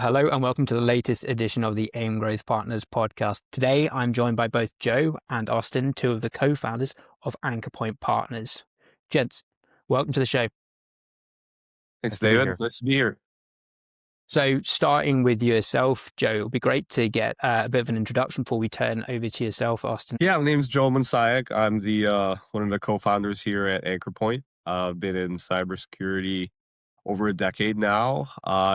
Hello and welcome to the latest edition of the AIM Growth Partners podcast. Today, I'm joined by both Joe and Austin, two of the co-founders of Anchorpoint Partners. Gents, welcome to the show. Thanks, Nice to be David. here. Nice to be here. So starting with yourself, Joe, it would be great to get a bit of an introduction before we turn over to yourself, Austin. Yeah, my name's Joe Munsayac. I'm the one of the co-founders here at Anchorpoint. I've been in cybersecurity over a decade now,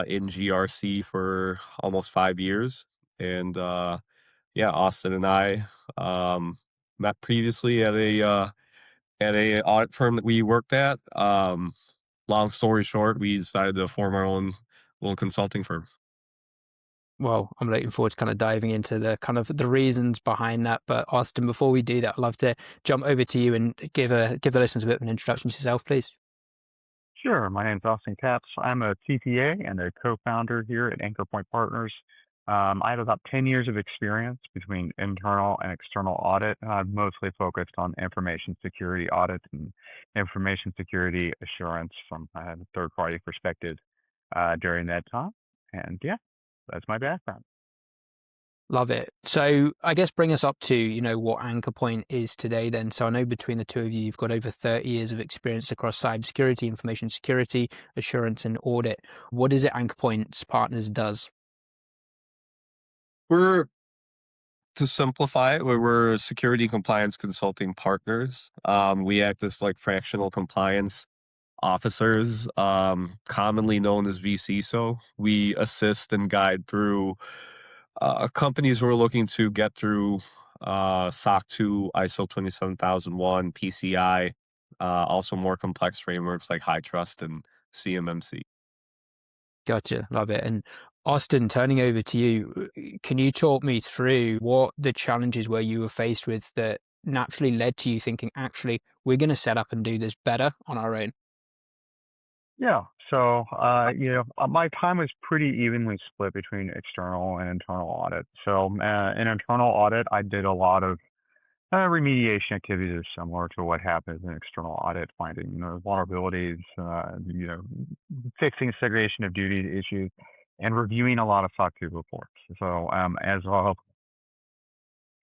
in GRC for almost 5 years. And yeah, Austin and I met previously at a audit firm that we worked at. Long story short, we decided to form our own little consulting firm. Well, I'm looking forward to kind of diving into the kind of the reasons behind that. But Austin, before we do that, I'd love to jump over to you and give the listeners a bit of an introduction to yourself, please. Sure. My name's Austin Capps. I'm a CPA and a co-founder here at Anchorpoint Partners. I have about 10 years of experience between internal and external audit. I've mostly focused on information security audit and information security assurance from a third-party perspective during that time. And yeah, that's my background. Love it. So I guess bring us up to, what Anchorpoint is today then. So I know between the two of you, you've got over 30 years of experience across cybersecurity, information security, assurance, and audit. What is it Anchorpoint's Partners does? We're To simplify it, we're security compliance consulting partners. We act as like fractional compliance officers, commonly known as VCSO. We assist and guide through companies who are looking to get through SOC 2, ISO 27001, PCI, also more complex frameworks like high trust and CMMC. Gotcha. Love it. And Austin, turning over to you, can you talk me through what the challenges were you were faced with that naturally led to you thinking, actually, we're going to set up and do this better on our own? Yeah. So, my time was pretty evenly split between external and internal audit. So, in internal audit, I did a lot of remediation activities similar to what happens in external audit, finding vulnerabilities, fixing segregation of duty issues, and reviewing a lot of SOC 2 reports. So, as well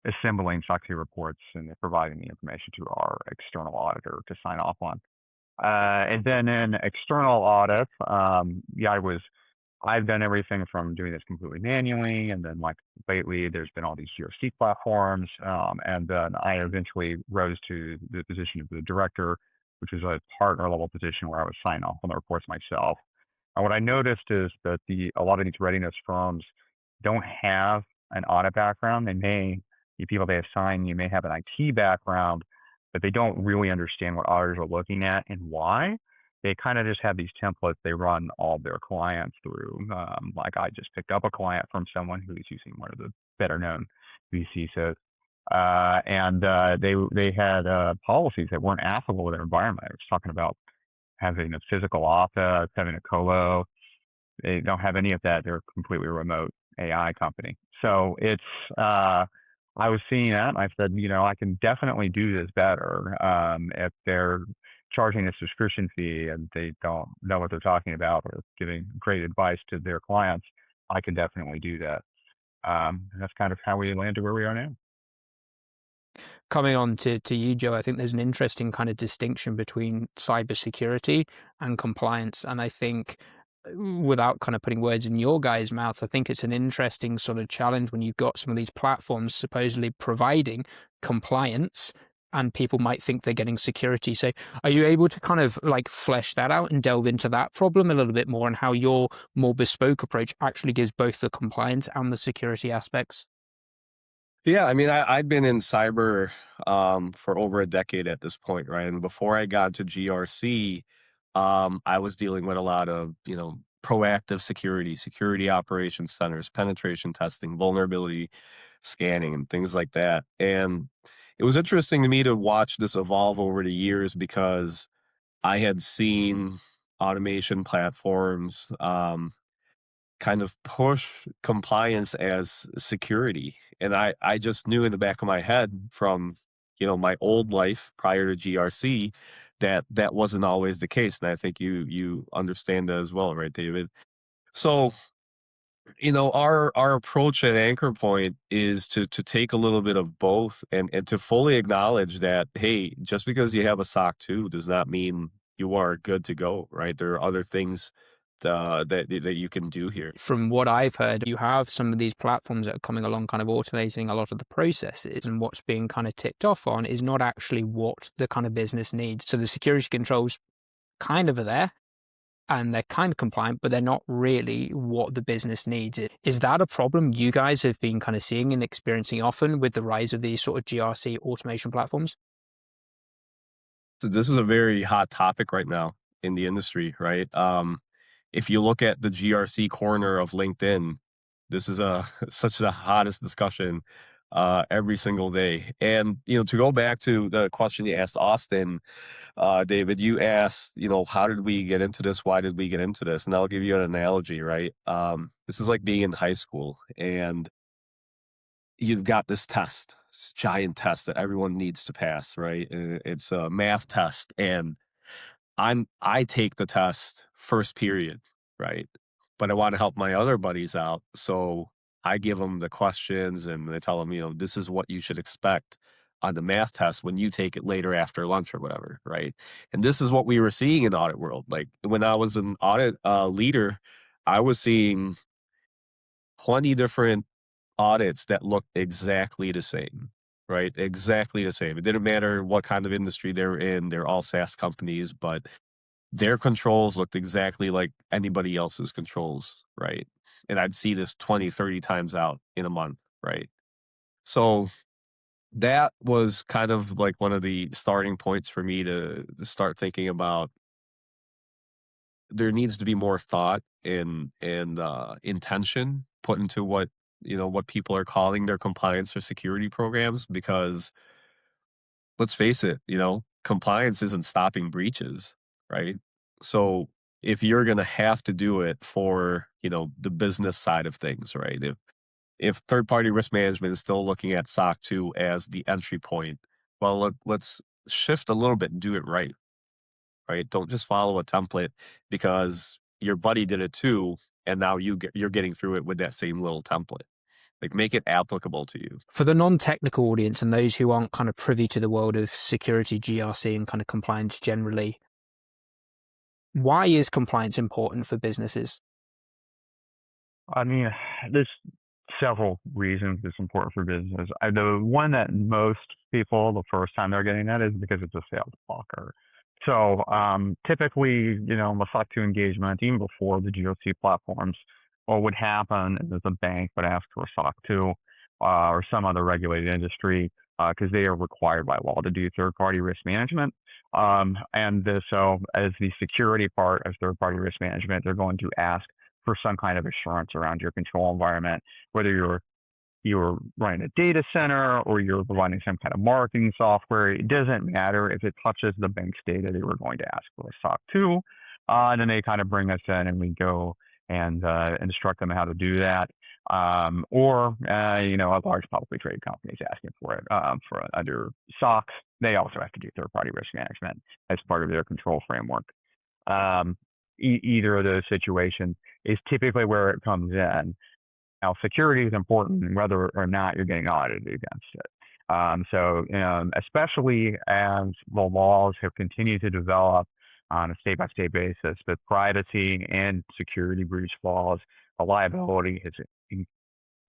assembling SOC 2 reports and providing the information to our external auditor to sign off on. And then in external audit, I've done everything from doing this completely manually, and then like lately there's been all these GRC platforms, and then I eventually rose to the position of the director, which is a partner level position where I would sign off on the reports myself. And what I noticed is that a lot of these readiness firms don't have an audit background. The people they assign, you may have an IT background, but they don't really understand what auditors are looking at and why. They kind of just have these templates they run all their clients through. Like I just picked up a client from someone who is using one of the better known VCs. And they had policies that weren't affable with their environment. I was talking about having a physical office, having a colo. They don't have any of that. They're a completely remote AI company. So I was seeing that, and I said, I can definitely do this better. If they're charging a subscription fee and they don't know what they're talking about or giving great advice to their clients, I can definitely do that. And that's kind of how we landed where we are now. Coming on to you, Joe, I think there's an interesting kind of distinction between cybersecurity and compliance. And I think without kind of putting words in your guys' mouth, I think it's an interesting sort of challenge when you've got some of these platforms supposedly providing compliance and people might think they're getting security. So are you able to kind of like flesh that out and delve into that problem a little bit more and how your more bespoke approach actually gives both the compliance and the security aspects? Yeah, I mean, I've been in cyber for over a decade at this point, right? And before I got to GRC, I was dealing with a lot of, proactive security operations centers, penetration testing, vulnerability scanning, and things like that. And it was interesting to me to watch this evolve over the years because I had seen automation platforms kind of push compliance as security. And I just knew in the back of my head from, my old life prior to GRC that that wasn't always the case. And I think you understand that as well, right, David? So Our approach at Anchorpoint is to take a little bit of both and to fully acknowledge that, hey, just because you have a SOC 2 does not mean you are good to go, right? There are other things that you can do here. From what I've heard, you have some of these platforms that are coming along kind of automating a lot of the processes, and what's being kind of ticked off on is not actually what the kind of business needs. So the security controls kind of are there and they're kind of compliant, but they're not really what the business needs. Is that a problem you guys have been kind of seeing and experiencing often with the rise of these sort of GRC automation platforms? So this is a very hot topic right now in the industry, right? If you look at the GRC corner of LinkedIn, this is a such the hottest discussion every single day. And to go back to the question you asked Austin, David, you asked, how did we get into this? Why did we get into this? And I'll give you an analogy, right? This is like being in high school, and you've got this test, this giant test that everyone needs to pass, right? It's a math test, and I take the test first period, right? But I want to help my other buddies out, so I give them the questions and I tell them, this is what you should expect on the math test when you take it later after lunch or whatever, right? And this is what we were seeing in the audit world. Like when I was an audit leader, I was seeing 20 different audits that looked exactly the same, right? Exactly the same. It didn't matter what kind of industry they're in. They're all SaaS companies, but their controls looked exactly like anybody else's controls, right? And I'd see this 20, 30 times out in a month, right? So that was kind of like one of the starting points for me to start thinking about there needs to be more thought and intention put into what people are calling their compliance or security programs, because let's face it, compliance isn't stopping breaches, right? So if you're going to have to do it for, the business side of things, right? If third party risk management is still looking at SOC 2 as the entry point, well, let's shift a little bit and do it right, right? Don't just follow a template because your buddy did it too, and now you're getting through it with that same little template. Like, make it applicable to you. For the non-technical audience and those who aren't kind of privy to the world of security, GRC, and kind of compliance generally, why is compliance important for businesses? I mean, there's several reasons it's important for business. The one that most people, the first time they're getting that is because it's a sales blocker. So typically, a SOC 2 engagement, even before the GRC platforms, what would happen is a bank would ask for a SOC 2 or some other regulated industry because they are required by law to do third-party risk management. So as the security part of third-party risk management, they're going to ask for some kind of assurance around your control environment, whether you're running a data center or you're providing some kind of marketing software. It doesn't matter if it touches the bank's data. They were going to ask for a SOC 2, and then they kind of bring us in and we go and instruct them how to do that. Or a large publicly traded company is asking for it for under SOX. They also have to do third-party risk management as part of their control framework. Either of those situations is typically where it comes in. Now, security is important whether or not you're getting audited against it. Especially as the laws have continued to develop on a state-by-state basis, but privacy and security breach laws, the liability has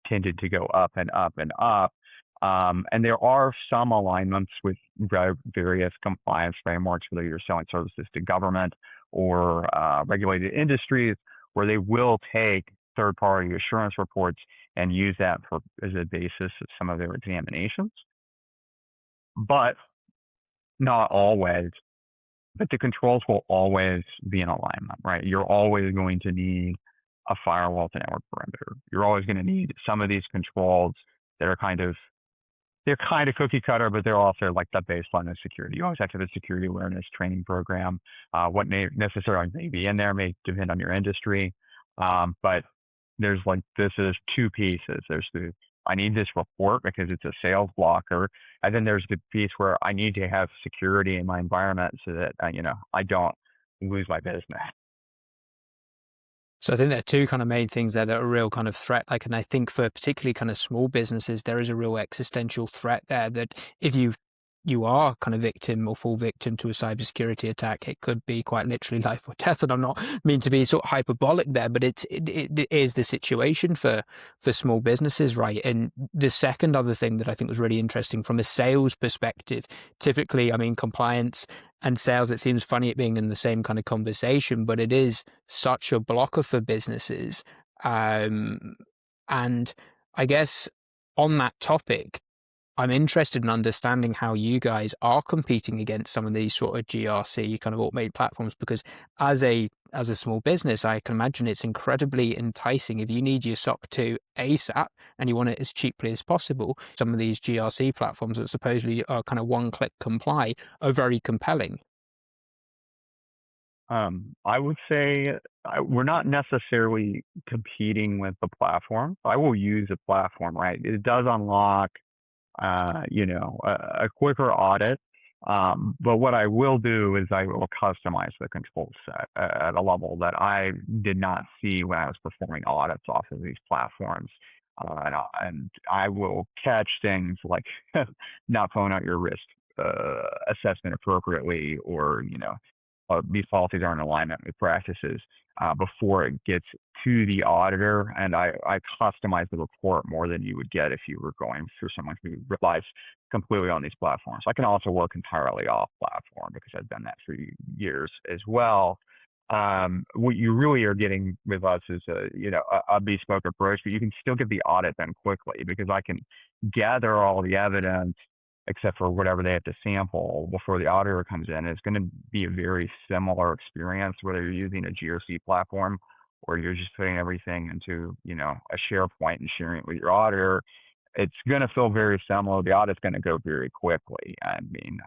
tended to go up and up and up. And there are some alignments with various compliance frameworks, whether you're selling services to government or regulated industries, where they will take third-party assurance reports and use that as a basis of some of their examinations. But not always. But the controls will always be in alignment, right? You're always going to need a firewall to network perimeter. You're always going to need some of these controls that are they're kind of cookie cutter, but they're also like the baseline of security. You always have to have a security awareness training program. What necessarily may be in there may depend on your industry. But this is two pieces. There's I need this report because it's a sales blocker. And then there's the piece where I need to have security in my environment so that, I don't lose my business. So I think there are two kind of main things there that are a real kind of threat. Like, and I think for particularly kind of small businesses, there is a real existential threat there that if you are kind of victim or fall victim to a cybersecurity attack, it could be quite literally life or death. And I'm not mean to be sort of hyperbolic there, but it is the situation for small businesses, right? And the second other thing that I think was really interesting from a sales perspective, typically, I mean, compliance and sales, it seems funny it being in the same kind of conversation, but it is such a blocker for businesses. Um, and I guess on that topic, I'm interested in understanding how you guys are competing against some of these sort of GRC kind of automated platforms, because as a small business, I can imagine it's incredibly enticing if you need your SOC 2 ASAP and you want it as cheaply as possible. Some of these GRC platforms that supposedly are kind of one-click comply are very compelling. I would say we're not necessarily competing with the platform. I will use a platform, right? It does unlock, a quicker audit. But what I will do is I will customize the control set at a level that I did not see when I was performing audits off of these platforms. And I will catch things like not filling out your risk assessment appropriately, or these policies aren't in alignment with practices before it gets to the auditor. And I customize the report more than you would get if you were going through someone who relies completely on these platforms. I can also work entirely off platform because I've done that for years as well. What you really are getting with us is a bespoke approach, but you can still get the audit done quickly because I can gather all the evidence except for whatever they have to sample before the auditor comes in. It's going to be a very similar experience, whether you're using a GRC platform or you're just putting everything into, a SharePoint and sharing it with your auditor. It's going to feel very similar. The audit's going to go very quickly. I mean,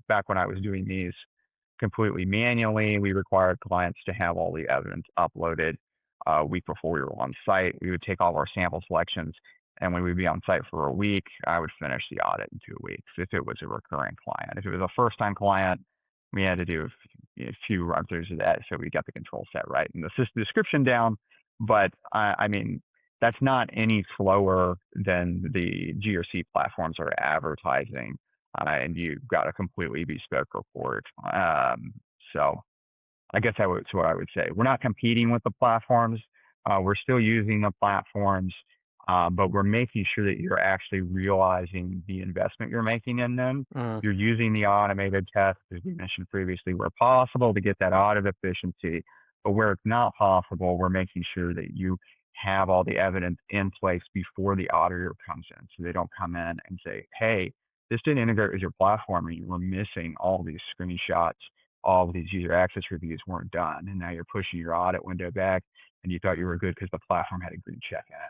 back when I was doing these completely manually, we required clients to have all the evidence uploaded a week before we were on site. We would take all of our sample selections, and when we'd be on site for a week, I would finish the audit in 2 weeks if it was a recurring client. If it was a first-time client, we had to do a few run-throughs of that so we got the control set right and the system description down. But I mean, that's not any slower than the GRC platforms are advertising, and you've got a completely bespoke report. So I guess that's what I would say. We're not competing with the platforms. We're still using the platforms, but we're making sure that you're actually realizing the investment you're making in them. Mm. You're using the automated tests, as we mentioned previously, where possible to get that audit efficiency. But where it's not possible, we're making sure that you have all the evidence in place before the auditor comes in. So they don't come in and say, hey, this didn't integrate with your platform and you were missing all these screenshots. All of these user access reviews weren't done. And now you're pushing your audit window back and you thought you were good because the platform had a green check in it.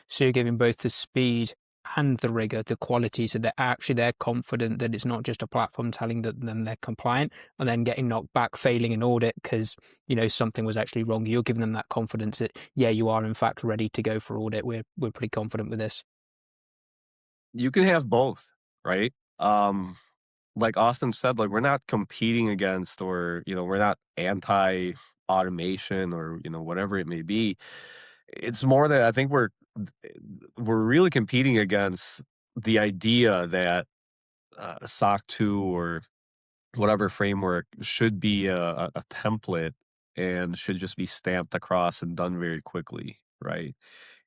So you're giving both the speed and the rigor, the quality, so they're confident that it's not just a platform telling them they're compliant and then getting knocked back, failing an audit because something was actually wrong. You're giving them that confidence that you are in fact ready to go for audit. We're pretty confident with this. You can have both, right? Like Austin said, like we're not competing against, or we're not anti automation, or whatever it may be. It's more that I think we're really competing against the idea that SOC 2 or whatever framework should be a template and should just be stamped across and done very quickly, right?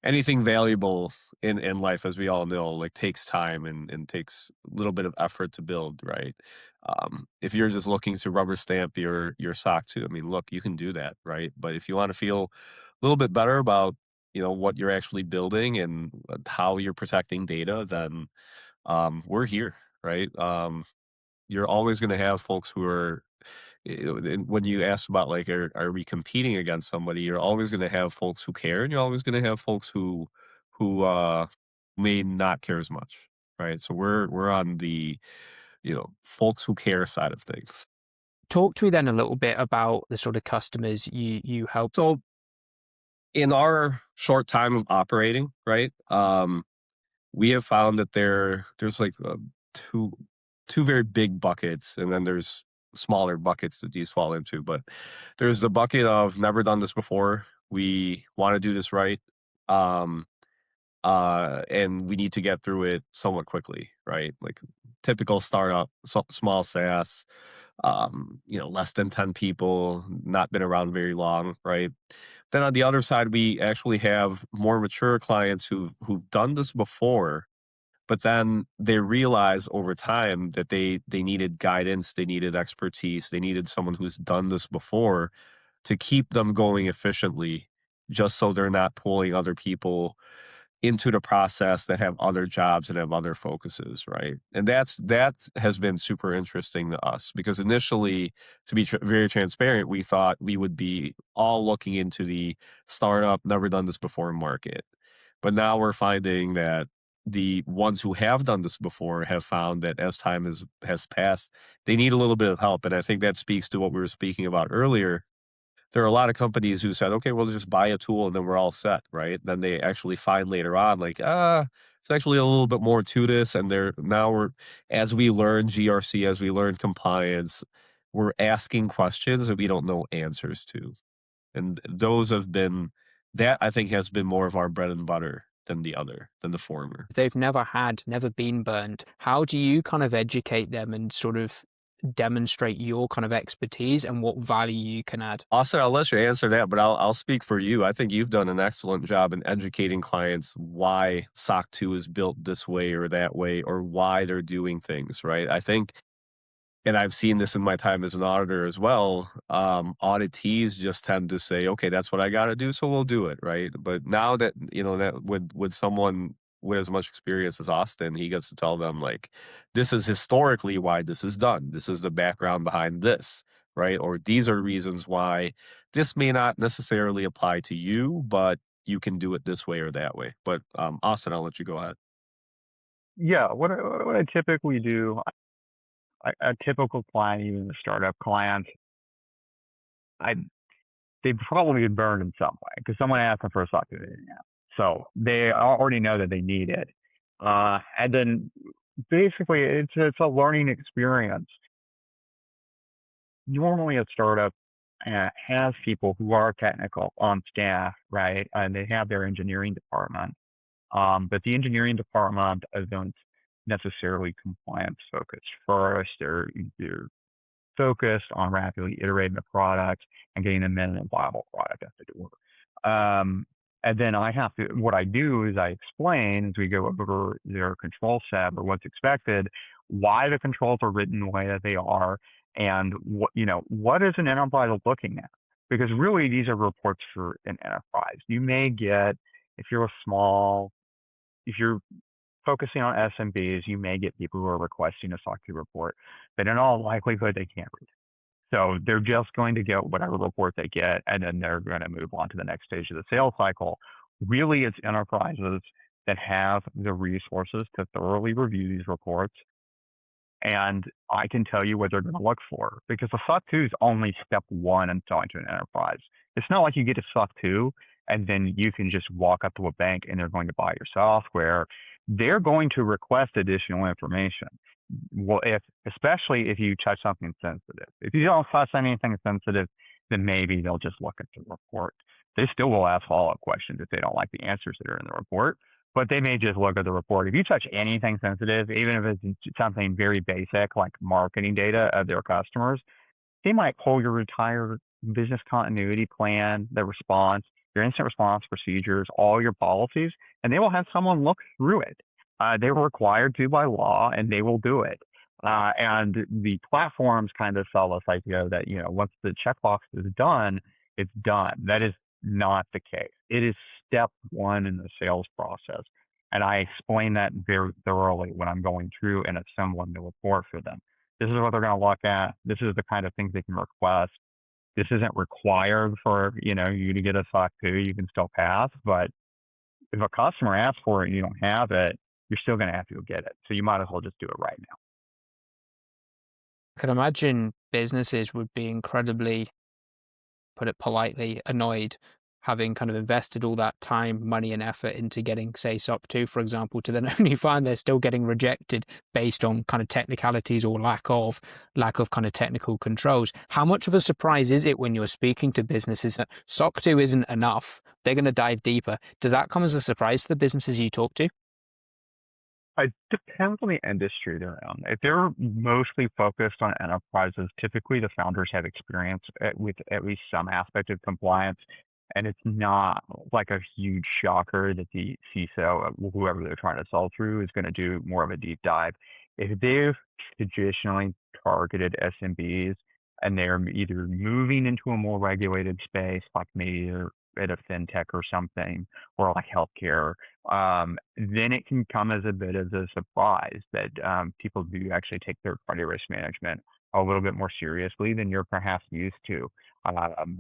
Anything valuable in life, as we all know, like takes time and takes a little bit of effort to build, right? If you're just looking to rubber stamp your SOC 2, I mean, look, you can do that, right? But if you want to feel a little bit better about what you're actually building and how you're protecting data, then we're here, right? You're always going to have folks who are, and when you ask about like, are we competing against somebody, you're always going to have folks who care, and you're always going to have folks who may not care as much, right? So we're on the folks who care side of things. Talk to me then a little bit about the sort of customers you help. So in our short time of operating, right, we have found that there's like two very big buckets, and then there's smaller buckets that these fall into. But there's the bucket of never done this before. We want to do this right. Um, and we need to get through it somewhat quickly, right? Like typical startup, small SaaS, less than 10 people, not been around very long, right? Then on the other side, we actually have more mature clients who've done this before, but then they realize over time that they needed guidance, they needed expertise, they needed someone who's done this before to keep them going efficiently, just so they're not pulling other people into the process that have other jobs and have other focuses, right? And that has been super interesting to us because initially, to be very transparent, we thought we would be all looking into the startup, never done this before market. But now we're finding that the ones who have done this before have found that as time has passed, they need a little bit of help. And I think that speaks to what we were speaking about earlier. There are a lot of companies who said, okay, we'll just buy a tool and then we're all set, right? Then they actually find later on, like, it's actually a little bit more to this. And as we learn GRC, as we learn compliance, we're asking questions that we don't know answers to. And that I think has been more of our bread and butter than the former. If they've never been burned, how do you kind of educate them and sort of demonstrate your kind of expertise and what value you can add? Austin, I'll let you answer that, but I'll speak for you. I think you've done an excellent job in educating clients why SOC 2 is built this way or that way, or why they're doing things, right? I think, and I've seen this in my time as an auditor as well, auditees just tend to say, okay, that's what I got to do, so we'll do it, right? But now that, that with someone with as much experience as Austin, he gets to tell them, like, this is historically why this is done. This is the background behind this, right? Or these are reasons why this may not necessarily apply to you, but you can do it this way or that way. But Austin, I'll let you go ahead. Yeah, what I typically do, a typical client, even the startup client, I they've probably been burned in some way because someone asked them for a SOC 2 they didn't have. So they already know that they need it. And then basically it's a learning experience. Normally a startup has people who are technical on staff, right? And they have their engineering department. But the engineering department isn't necessarily compliance focused first. They're focused on rapidly iterating the product and getting a minimum viable product out the door. And then what I do is I explain as we go over their control set or what's expected, why the controls are written the way that they are, and what is an enterprise looking at? Because really these are reports for an enterprise. You may get, if you're focusing on SMBs, you may get people who are requesting a SOC 2 report, but in all likelihood, they can't read it. So they're just going to get whatever report they get, and then they're going to move on to the next stage of the sales cycle. Really, it's enterprises that have the resources to thoroughly review these reports, and I can tell you what they're going to look for, because the SOC 2 is only step one in selling to an enterprise. It's not like you get a SOC 2 and then you can just walk up to a bank and they're going to buy your software. They're going to request additional information. Well, especially if you touch something sensitive. If you don't touch anything sensitive, then maybe they'll just look at the report. They still will ask follow-up questions if they don't like the answers that are in the report, but they may just look at the report. If you touch anything sensitive, even if it's something very basic like marketing data of their customers, they might pull your entire business continuity plan, the response, your incident response procedures, all your policies, and they will have someone look through it. They were required to by law, and they will do it. And the platforms kind of sell this idea that, once the checkbox is done, it's done. That is not the case. It is step one in the sales process. And I explain that very thoroughly when I'm going through and assembling the report for them. This is what they're going to look at. This is the kind of things they can request. This isn't required for, you to get a SOC 2. You can still pass, but if a customer asks for it and you don't have it, you're still going to have to go get it. So you might as well just do it right now. I can imagine businesses would be incredibly, put it politely, annoyed having kind of invested all that time, money, and effort into getting, say, SOC 2, for example, to then only find they're still getting rejected based on kind of technicalities or lack of kind of technical controls. How much of a surprise is it when you're speaking to businesses that SOC 2 isn't enough? They're going to dive deeper. Does that come as a surprise to the businesses you talk to? It depends on the industry they're in. If they're mostly focused on enterprises, typically the founders have experience with at least some aspect of compliance, and it's not like a huge shocker that the CISO, whoever they're trying to sell through, is going to do more of a deep dive. If they've traditionally targeted SMBs and they're either moving into a more regulated space, like maybe they're at a fintech or something, or like healthcare, then it can come as a bit of a surprise that people do actually take third-party risk management a little bit more seriously than you're perhaps used to,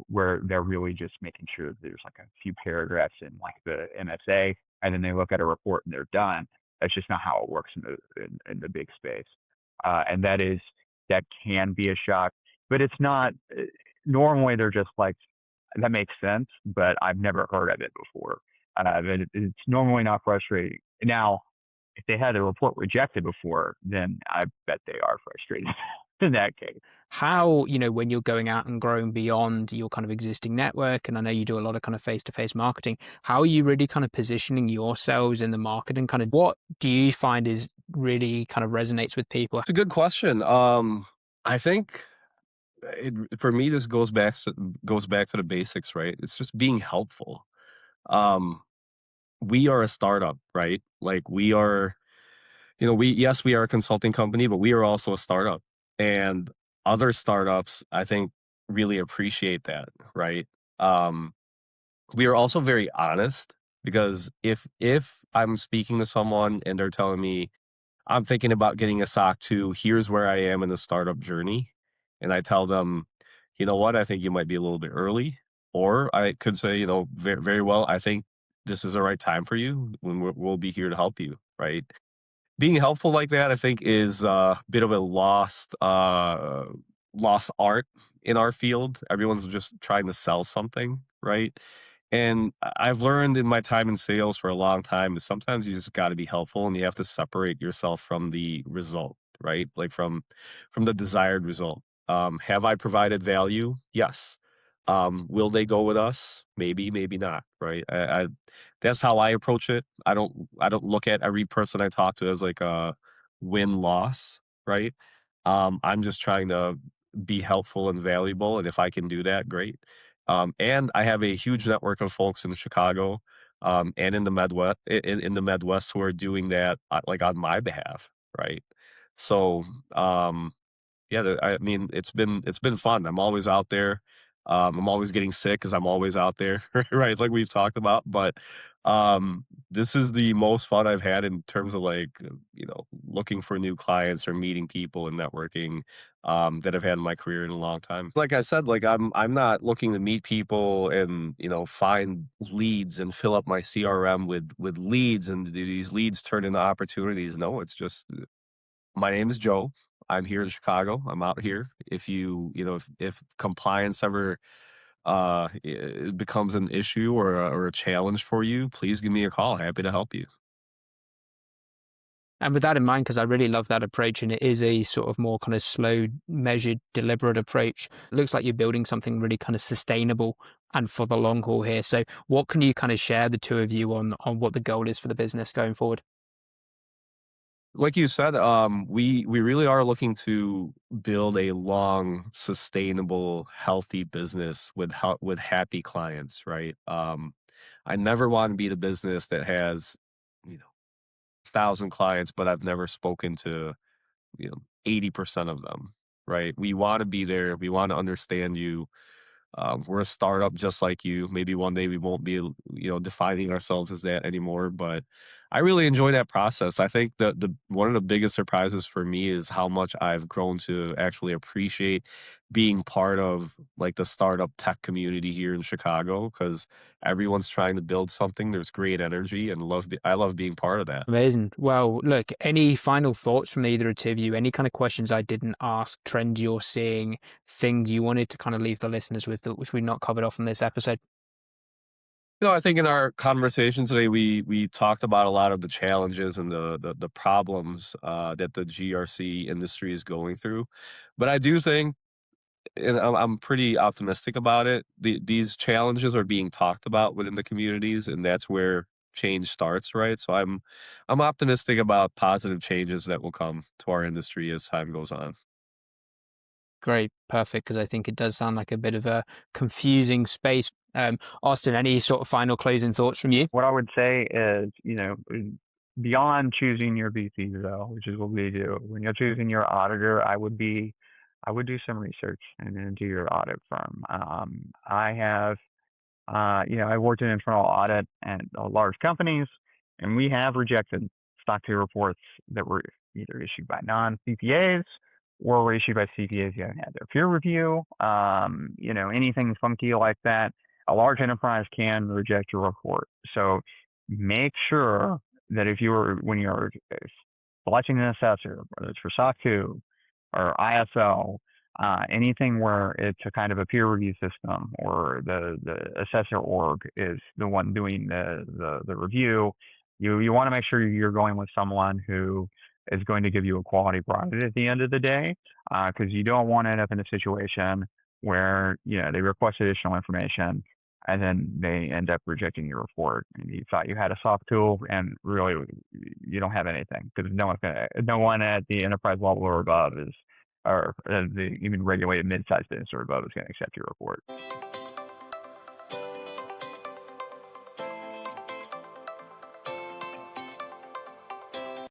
where they're really just making sure that there's like a few paragraphs in like the MSA, and then they look at a report and they're done. That's just not how it works in the big space, and that can be a shock, but it's not. Normally, they're just like, that makes sense, but I've never heard of it before. It's normally not frustrating. Now, if they had a report rejected before, then I bet they are frustrated in that case. How, when you're going out and growing beyond your kind of existing network, and I know you do a lot of kind of face-to-face marketing, how are you really kind of positioning yourselves in the market, and kind of what do you find is really kind of resonates with people? It's a good question. I think for me, this goes back to the basics, right? It's just being helpful. Um, we are a startup, right? Like we are, yes, we are a consulting company, but we are also a startup. And other startups, I think, really appreciate that, right? Um, we are also very honest, because if I'm speaking to someone and they're telling me I'm thinking about getting a SOC 2, here's where I am in the startup journey, and I tell them, you know what, I think you might be a little bit early, or I could say, very, very well, I think this is the right time for you, when we'll be here to help you, right? Being helpful like that, I think, is a bit of a lost art in our field. Everyone's just trying to sell something, right? And I've learned in my time in sales for a long time that sometimes you just got to be helpful, and you have to separate yourself from the result, right? Like from the desired result. Have I provided value? Yes. Will they go with us? Maybe, maybe not, right? That's how I approach it. I don't look at every person I talk to as like a win-loss, right? I'm just trying to be helpful and valuable, and if I can do that, great. And I have a huge network of folks in Chicago, and in the Midwest who are doing that, like on my behalf, right? So, yeah, I mean, it's been fun. I'm always out there. I'm always getting sick because I'm always out there, right? Like we've talked about. But this is the most fun I've had in terms of like, looking for new clients or meeting people and networking, that I've had in my career in a long time. Like I said, like I'm not looking to meet people and find leads and fill up my CRM with leads, and do these leads turn into opportunities. No, it's just, my name is Joe. I'm here in Chicago. I'm out here. If if compliance ever becomes an issue or a challenge for you, please give me a call. Happy to help you. And with that in mind, because I really love that approach, and it is a sort of more kind of slow, measured, deliberate approach. It looks like you're building something really kind of sustainable and for the long haul here. So what can you kind of share, the two of you, on what the goal is for the business going forward? Like you said, we really are looking to build a long, sustainable, healthy business with happy clients, right? I never want to be the business that has, 1,000 clients, but I've never spoken to, 80% of them, right? We want to be there. We want to understand you. We're a startup just like you. Maybe one day we won't be, defining ourselves as that anymore. But I really enjoy that process. I think the one of the biggest surprises for me is how much I've grown to actually appreciate being part of like the startup tech community here in Chicago, because everyone's trying to build something. There's great energy, and I love being part of that. Amazing. Well, look, any final thoughts from either of you? Any kind of questions I didn't ask, trends you're seeing, things you wanted to kind of leave the listeners with, which we've not covered off in this episode? I think in our conversation today, we talked about a lot of the challenges and the problems that the GRC industry is going through. But I do think, and I'm pretty optimistic about it. These challenges are being talked about within the communities, and that's where change starts, right? So I'm optimistic about positive changes that will come to our industry as time goes on. Great, perfect, because I think it does sound like a bit of a confusing space. Austin, any sort of final closing thoughts from you? What I would say is, beyond choosing your VC though, which is what we do, when you're choosing your auditor, I would do some research and then do your audit firm. I have, I worked in internal audit at large companies, and we have rejected SOC 2 reports that were either issued by non-CPAs or were issued by CPAs who haven't had their peer review. Anything funky like that, a large enterprise can reject your report. So make sure that when you're selecting an assessor, whether it's for SOC 2 or ISO, anything where it's a kind of a peer review system or the assessor org is the one doing the review, you want to make sure you're going with someone who is going to give you a quality product at the end of the day, because you don't want to end up in a situation where they request additional information and then they end up rejecting your report and you thought you had a soft tool and really you don't have anything, because no one at the enterprise level or above is, or the even regulated mid-sized business or above is going to accept your report.